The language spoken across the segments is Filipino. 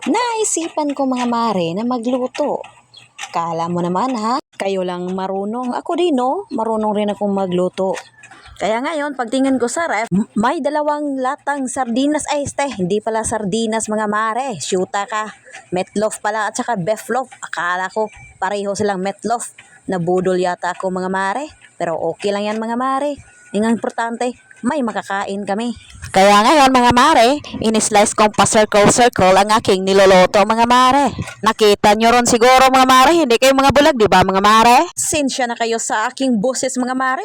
Naisipan ko mga mare na magluto. Kala mo naman ha, kayo lang marunong. Ako din no, marunong rin akong magluto. Kaya ngayon, pagtingin ko sa ref, may dalawang latang sardinas. Ay, hindi pala sardinas mga mare. Shoota ka. Meatloaf pala at saka beef loaf. Akala ko pareho silang meatloaf. Nabudol yata ako mga mare. Pero okay lang yan mga mare. Ang importante, may makakain kami. Kaya ngayon mga mare, in-slice kong pa-circle-circle ang aking niloloto mga mare. Nakita nyo ron siguro mga mare, hindi kayo mga bulag, di ba mga mare? Sinsya na kayo sa aking boses mga mare,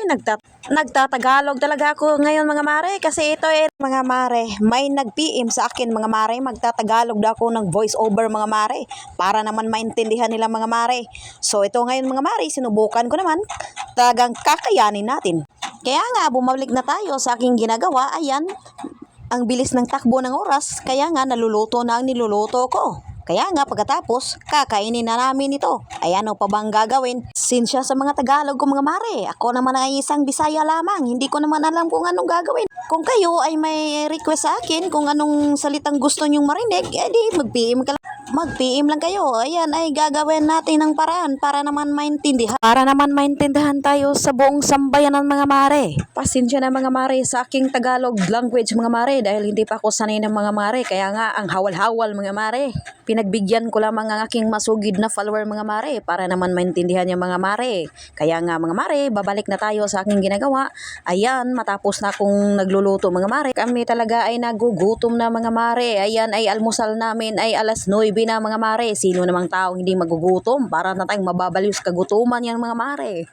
nagtatagalog talaga ako ngayon mga mare. Kasi ito mga mare, may nag-PM sa akin mga mare, magtatagalog daw ako ng voice over mga mare. Para naman maintindihan nila mga mare. So ito ngayon mga mare, sinubukan ko naman, talagang kakayanin natin. Kaya nga, bumalik na tayo sa aking ginagawa. Ayan, ang bilis ng takbo ng oras. Kaya nga, naluluto na ang niluluto ko. Kaya nga, pagkatapos, kakainin na namin ito. Ayan, o pa bang gagawin? Sinsya sa mga Tagalog ko mga mare. Ako naman ay isang Bisaya lamang. Hindi ko naman alam kung anong gagawin. Kung kayo ay may request sa akin kung anong salitang gusto nyong marinig, edi mag-PM ka lang. Mag-PM lang kayo. Ayan ay gagawin natin ng paraan para naman maintindihan. Para naman maintindihan tayo sa buong sambayan ng mga mare. Pasensya na mga mare sa aking Tagalog language mga mare dahil hindi pa ako sanay ng mga mare. Kaya nga ang hawal-hawal mga mare. Pinagbigyan ko lamang ang aking masugid na follower mga mare para naman maintindihan yung mga mare. Kaya nga mga mare, babalik na tayo sa aking ginagawa. Ayan, matapos na akong nagluluto mga mare. Kami talaga ay nagugutom na mga mare. Ayan ay almusal namin ay alas 9 na mga mare. Sino namang taong hindi magugutom? Para na tayong mababaliw sa kagutuman yan mga mare.